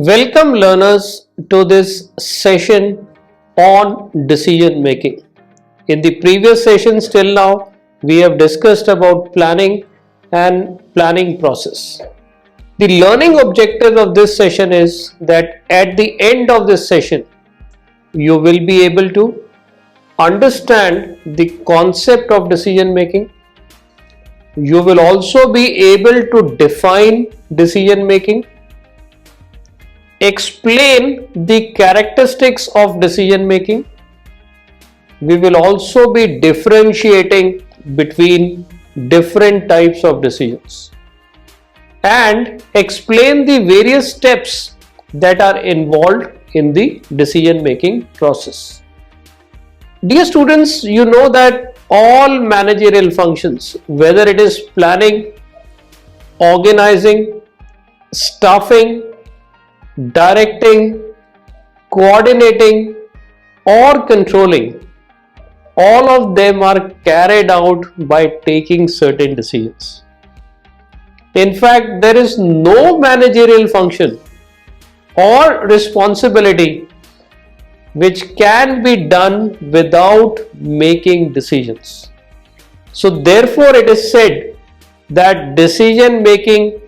Welcome learners to this session on decision making. In the previous sessions till now, we have discussed about planning and planning process. The learning objective of this session is that at the end of this session, you will be able to understand the concept of decision making. You will also be able to define decision making, explain the characteristics of decision making. We will also be differentiating between different types of decisions and explain the various steps that are involved in the decision making process. Dear students, you know that all managerial functions, whether it is planning, organizing, staffing, directing, coordinating or controlling, all of them are carried out by taking certain decisions. In fact, there is no managerial function or responsibility which can be done without making decisions. So therefore it is said that decision making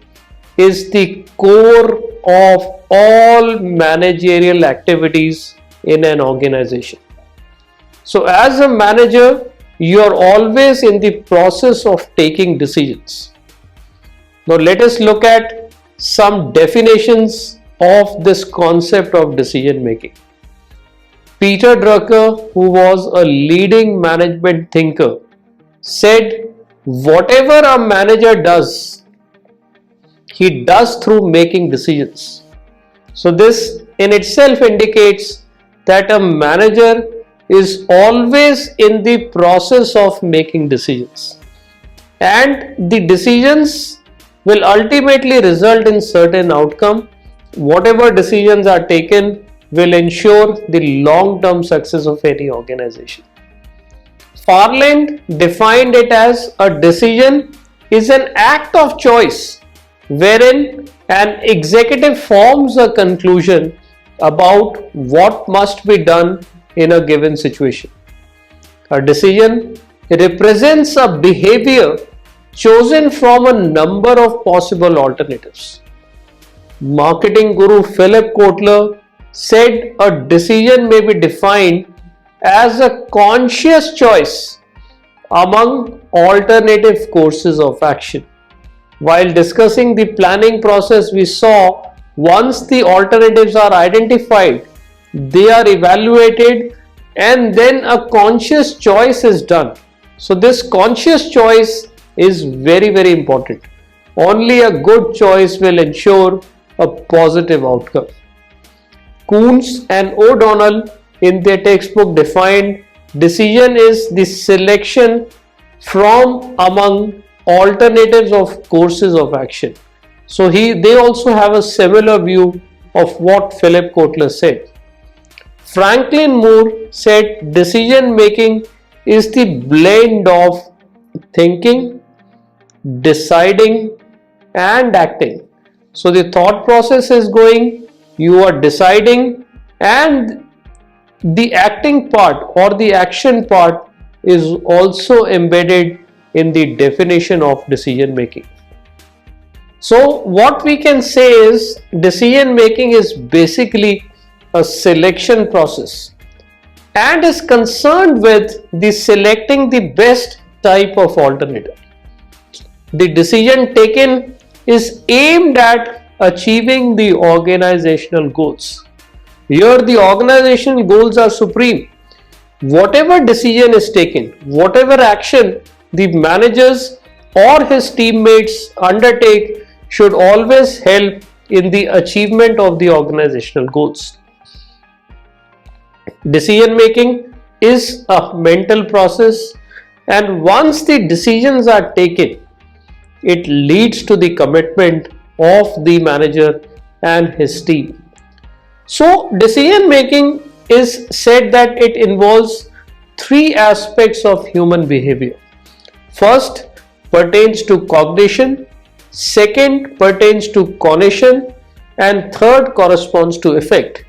is the core of all managerial activities in an organization. So as a manager, you are always in the process of taking decisions. Now let us look at some definitions of this concept of decision making. Peter Drucker, who was a leading management thinker, said whatever a manager does, he does through making decisions. So this in itself indicates that a manager is always in the process of making decisions, and the decisions will ultimately result in certain outcome. Whatever decisions are taken will ensure the long-term success of any organization. Farland defined it as a decision is an act of choice wherein an executive forms a conclusion about what must be done in a given situation. A decision represents a behavior chosen from a number of possible alternatives. Marketing guru Philip Kotler said a decision may be defined as a conscious choice among alternative courses of action. While discussing the planning process, we saw once the alternatives are identified, they are evaluated and then a conscious choice is done. So this conscious choice is very important. Only a good choice will ensure a positive outcome. Coons and O'Donnell in their textbook defined decision is the selection from among alternatives of courses of action. So they also have a similar view of what Philip Kotler said. Franklin Moore said decision making is the blend of thinking, deciding and acting. So the thought process is going, you are deciding, and the acting part or the action part is also embedded in the definition of decision making. So what we can say is decision making is basically a selection process and is concerned with the selecting the best type of alternative. The decision taken is aimed at achieving the organizational goals. Here the organizational goals are supreme. Whatever decision is taken, whatever action the managers or his teammates undertake should always help in the achievement of the organizational goals. Decision making is a mental process, and once the decisions are taken, it leads to the commitment of the manager and his team. So decision making is said that it involves three aspects of human behavior. First pertains to cognition, second pertains to cognition, and third corresponds to effect.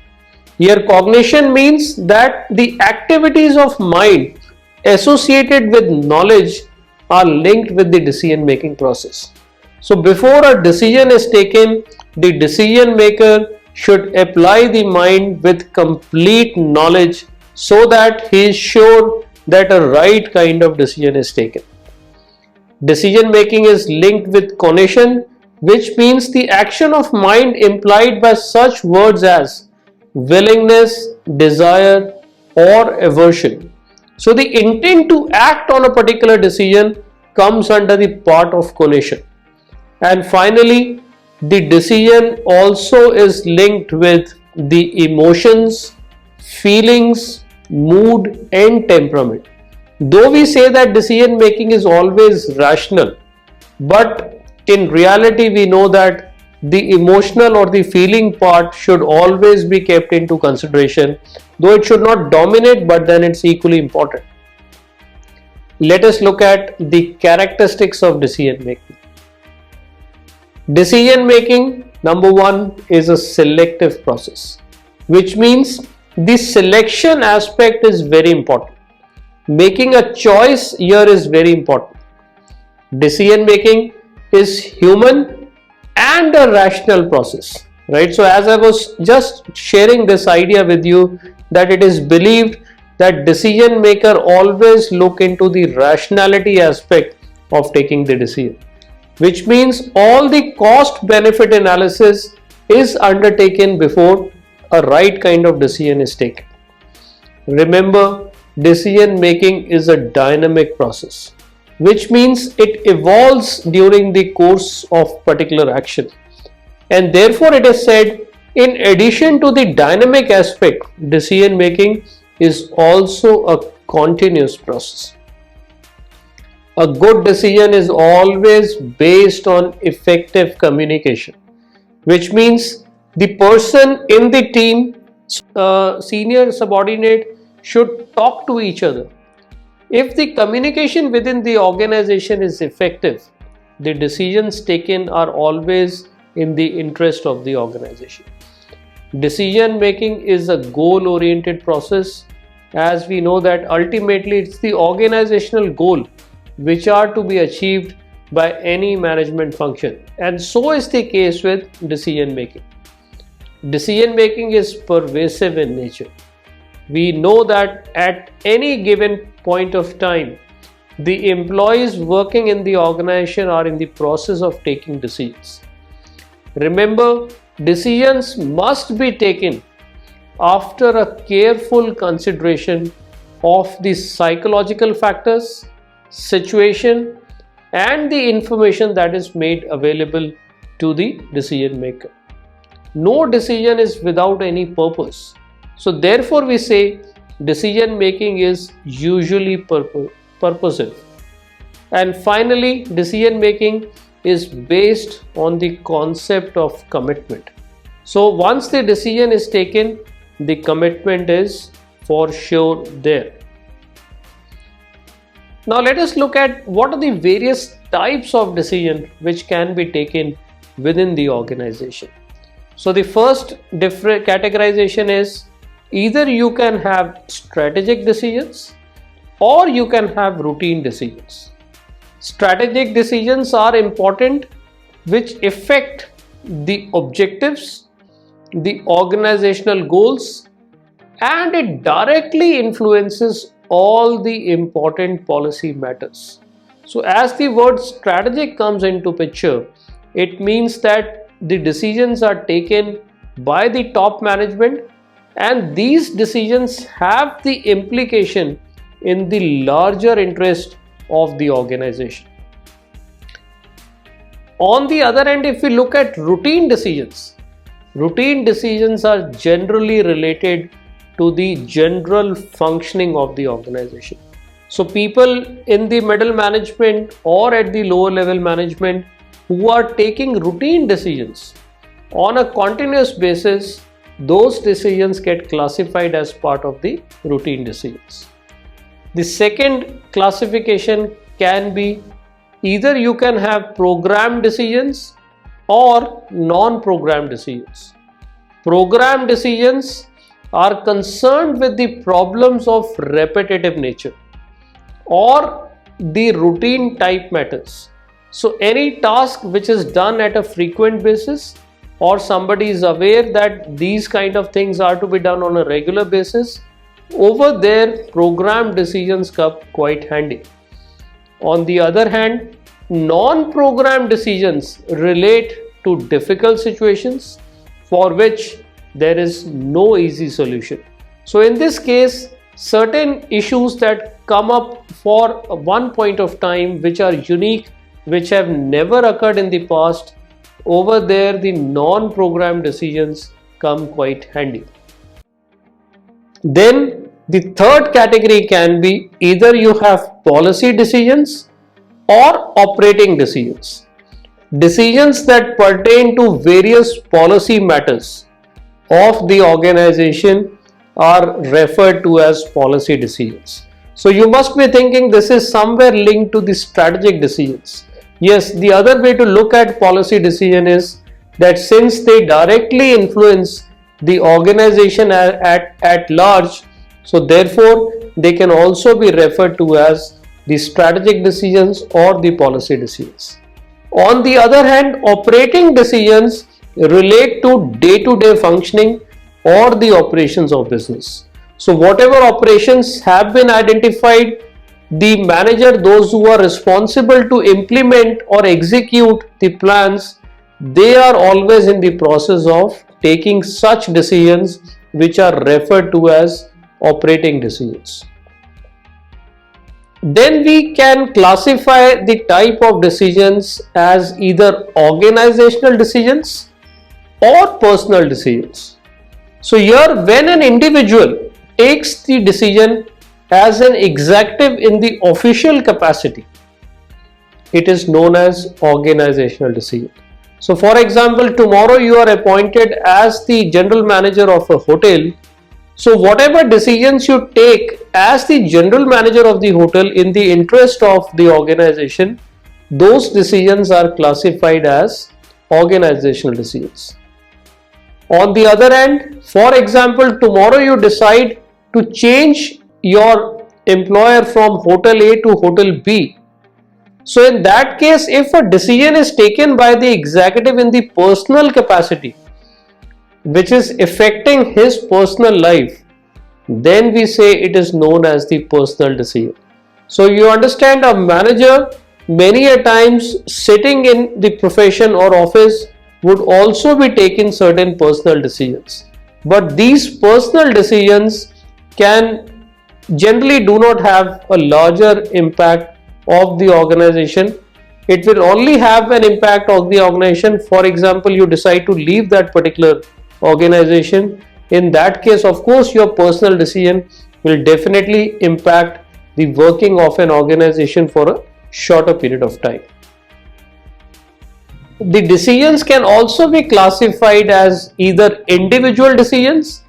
Here cognition means that the activities of mind associated with knowledge are linked with the decision making process. So before a decision is taken, the decision maker should apply the mind with complete knowledge so that he is sure that a right kind of decision is taken. Decision making is linked with cognition, which means the action of mind implied by such words as willingness, desire, or aversion. So the intent to act on a particular decision comes under the part of cognition. And finally, the decision also is linked with the emotions, feelings, mood, and temperament. Though we say that decision making is always rational, but in reality we know that the emotional or the feeling part should always be kept into consideration, though it should not dominate, but then it's equally important. Let us look at the characteristics of decision making. Decision making, number one, is a selective process, which means the selection aspect is very important. Making a choice here is very important. Decision making is human and a rational process, right? So as I was just sharing this idea with you, that it is believed that decision maker always look into the rationality aspect of taking the decision, which means all the cost benefit analysis is undertaken before a right kind of decision is taken. Remember, decision making is a dynamic process, which means it evolves during the course of particular action, and therefore it is said, in addition to the dynamic aspect, decision making is also a continuous process. A good decision is always based on effective communication, which means the person in the team, senior, subordinate, should talk to each other. If the communication within the organization is effective, the decisions taken are always in the interest of the organization. Decision making is a goal-oriented process, as we know that ultimately it's the organizational goal which are to be achieved by any management function, and so is the case with decision making. Decision making is pervasive in nature. We know that at any given point of time, the employees working in the organization are in the process of taking decisions. Remember, decisions must be taken after a careful consideration of the psychological factors, situation, and the information that is made available to the decision maker. No decision is without any purpose. So therefore we say decision making is usually purposive. And finally, decision making is based on the concept of commitment. So once the decision is taken, the commitment is for sure there. Now let us look at what are the various types of decision which can be taken within the organization. So the first different categorization is, either you can have strategic decisions or you can have routine decisions. Strategic decisions are important, which affect the objectives, the organizational goals, and it directly influences all the important policy matters. So as the word strategic comes into picture, it means that the decisions are taken by the top management, and these decisions have the implication in the larger interest of the organization. On the other hand, if we look at routine decisions are generally related to the general functioning of the organization. So people in the middle management or at the lower level management who are taking routine decisions on a continuous basis, those decisions get classified as part of the routine decisions. The second classification can be, either you can have programmed decisions or non-programmed decisions. Programmed decisions are concerned with the problems of repetitive nature or the routine type matters. So any task which is done at a frequent basis, or somebody is aware that these kind of things are to be done on a regular basis, over there programmed decisions come quite handy. On the other hand, non-programmed decisions relate to difficult situations for which there is no easy solution. So in this case, certain issues that come up for one point of time which are unique, which have never occurred in the past, over there the non-programmed decisions come quite handy. Then the third category can be either you have policy decisions or operating decisions. Decisions that pertain to various policy matters of the organization are referred to as policy decisions. So you must be thinking this is somewhere linked to the strategic decisions. Yes, the other way to look at policy decision is that since they directly influence the organization at large, so therefore they can also be referred to as the strategic decisions or the policy decisions. On the other hand, operating decisions relate to day-to-day functioning or the operations of business. So whatever operations have been identified, the manager, those who are responsible to implement or execute the plans, they are always in the process of taking such decisions which are referred to as operating decisions. Then we can classify the type of decisions as either organizational decisions or personal decisions. So here, when an individual takes the decision as an executive in the official capacity, it is known as organizational decision. So for example, tomorrow you are appointed as the general manager of a hotel. So whatever decisions you take as the general manager of the hotel in the interest of the organization, those decisions are classified as organizational decisions. On the other hand, for example, tomorrow you decide to change your employer from hotel A to hotel B. So in that case, if a decision is taken by the executive in the personal capacity, which is affecting his personal life, then we say it is known as the personal decision. So you understand, a manager many a times sitting in the profession or office would also be taking certain personal decisions. But these personal decisions can generally do not have a larger impact of the organization. It will only have an impact of the organization. For example, you decide to leave that particular organization. In that case, of course, your personal decision will definitely impact the working of an organization for a shorter period of time. The decisions can also be classified as either individual decisions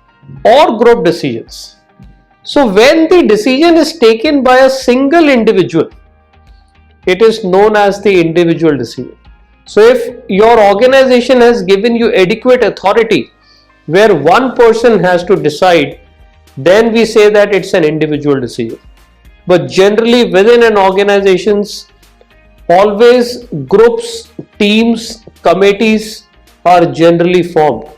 or group decisions. So when the decision is taken by a single individual, it is known as the individual decision. So if your organization has given you adequate authority where one person has to decide, then we say that it's an individual decision. But generally within an organizations, always groups, teams, committees are generally formed.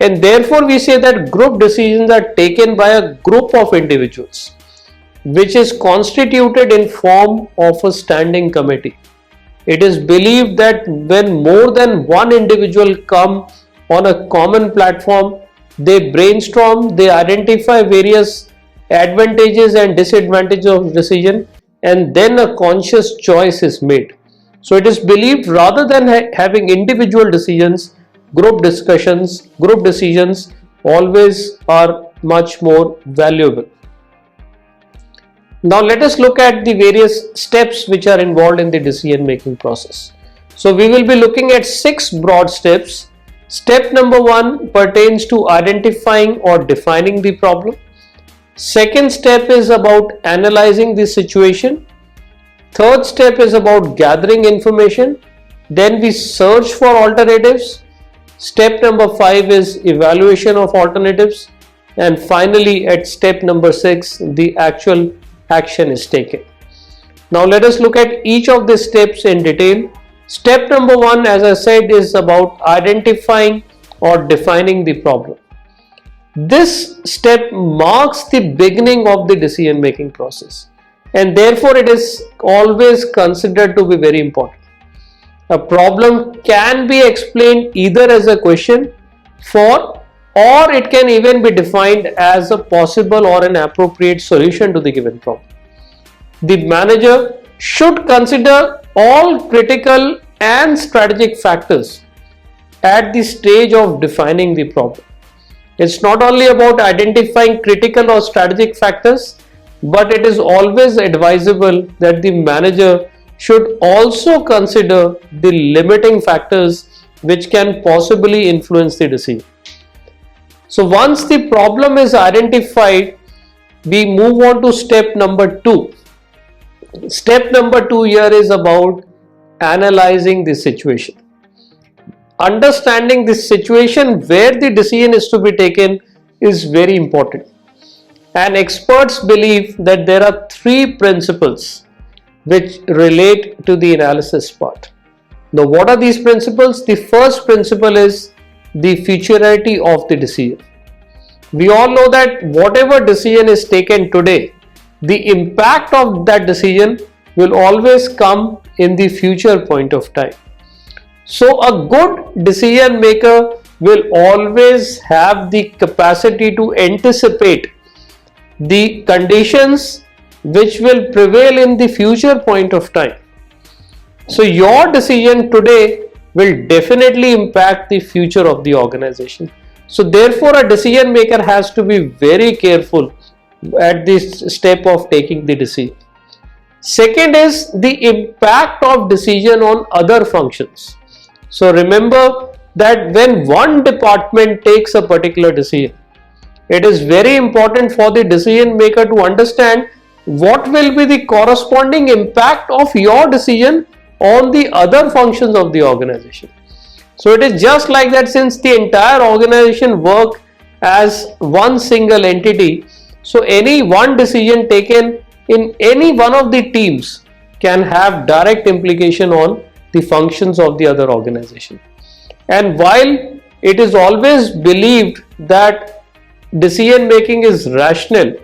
And therefore we say that group decisions are taken by a group of individuals, which is constituted in form of a standing committee. It is believed that when more than one individual come on a common platform, they brainstorm, they identify various advantages and disadvantages of decision, and then a conscious choice is made. So it is believed rather than having individual decisions, group discussions, group decisions always are much more valuable. Now let us look at the various steps which are involved in the decision making process. So we will be looking at 6 broad steps. Step number 1 pertains to identifying or defining the problem. Second step is about analyzing the situation. Third step is about gathering information. Then we search for alternatives. Step number 5 is evaluation of alternatives. And finally, at step number 6, the actual action is taken. Now let us look at each of the steps in detail. Step number 1, as I said, is about identifying or defining the problem. This step marks the beginning of the decision making process, and therefore it is always considered to be very important. A problem can be explained either as a question for, or it can even be defined as a possible or an appropriate solution to the given problem. The manager should consider all critical and strategic factors at the stage of defining the problem. It's not only about identifying critical or strategic factors, but it is always advisable that the manager should also consider the limiting factors which can possibly influence the decision. So once the problem is identified, we move on to step number 2. Step number 2 here is about analyzing the situation. Understanding the situation where the decision is to be taken is very important. And experts believe that there are 3 principles which relate to the analysis part. Now, what are these principles? The first principle is the futurity of the decision. We all know that whatever decision is taken today, the impact of that decision will always come in the future point of time. So a good decision maker will always have the capacity to anticipate the conditions which will prevail in the future point of time. So your decision today will definitely impact the future of the organization. So therefore a decision maker has to be very careful at this step of taking the decision. Second is the impact of decision on other functions. So remember that when one department takes a particular decision, it is very important for the decision maker to understand what will be the corresponding impact of your decision on the other functions of the organization. So it is just like that, since the entire organization works as one single entity, so any one decision taken in any one of the teams can have direct implication on the functions of the other organization. And while it is always believed that decision making is rational,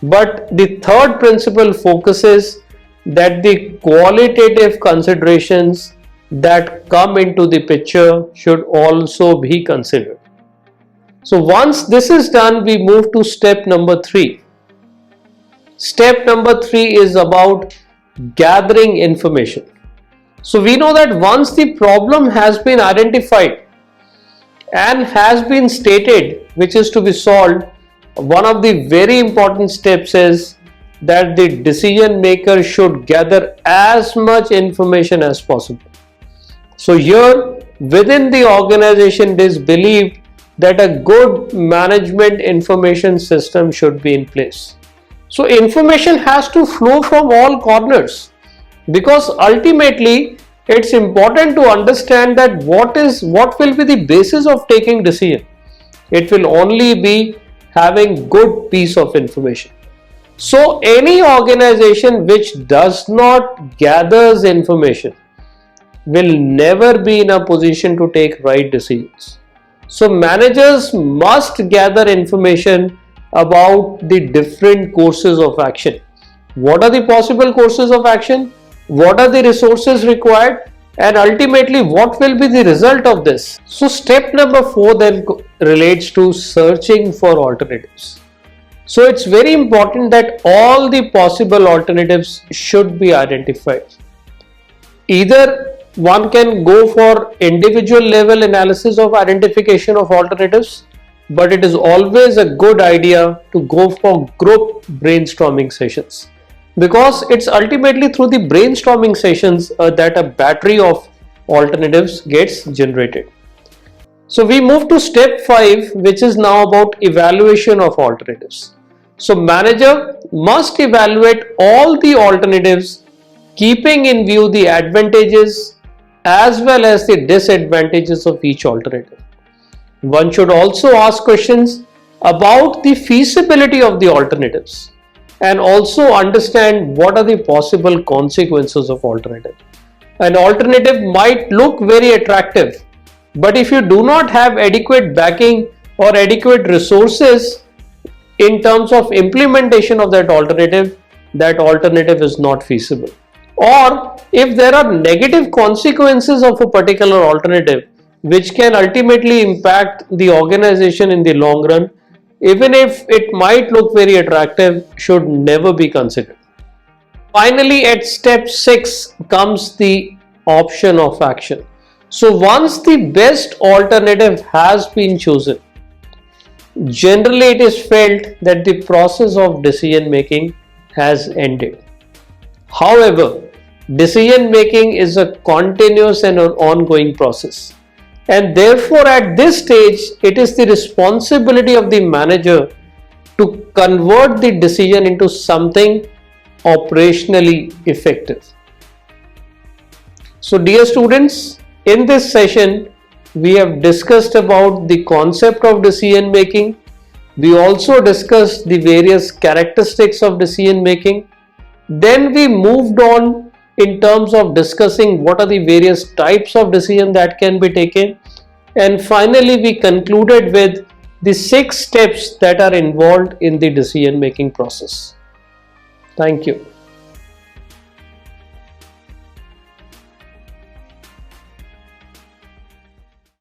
but the third principle focuses that the qualitative considerations that come into the picture should also be considered. So once this is done, we move to step number 3. Step number 3 is about gathering information. So we know that once the problem has been identified and has been stated, which is to be solved, one of the very important steps is that the decision maker should gather as much information as possible. So here within the organization it is believed that a good management information system should be in place. So information has to flow from all corners, because ultimately it's important to understand that what will be the basis of taking decision. It will only be having good piece of information. So any organization which does not gathers information will never be in a position to take right decisions. So managers must gather information about the different courses of action. What are the possible courses of action? What are the resources required? And ultimately, what will be the result of this? So step number 4 then relates to searching for alternatives. So it's very important that all the possible alternatives should be identified. Either one can go for individual level analysis of identification of alternatives, but it is always a good idea to go for group brainstorming sessions, because it's ultimately through the brainstorming sessions that a battery of alternatives gets generated. So we move to step 5, which is now about evaluation of alternatives. So manager must evaluate all the alternatives, keeping in view the advantages as well as the disadvantages of each alternative. One should also ask questions about the feasibility of the alternatives and also understand what are the possible consequences of alternative. An alternative might look very attractive, but if you do not have adequate backing or adequate resources in terms of implementation of that alternative is not feasible. Or if there are negative consequences of a particular alternative which can ultimately impact the organization in the long run, even if it might look very attractive, should never be considered. Finally, at step 6 comes the option of action. So once the best alternative has been chosen, generally it is felt that the process of decision making has ended. However, decision making is a continuous and an ongoing process, and therefore at this stage it is the responsibility of the manager to convert the decision into something operationally effective. So dear students, in this session we have discussed about the concept of decision making. We also discussed the various characteristics of decision making. Then we moved on in terms of discussing what are the various types of decision that can be taken. And finally, we concluded with the 6 steps that are involved in the decision making process. Thank you.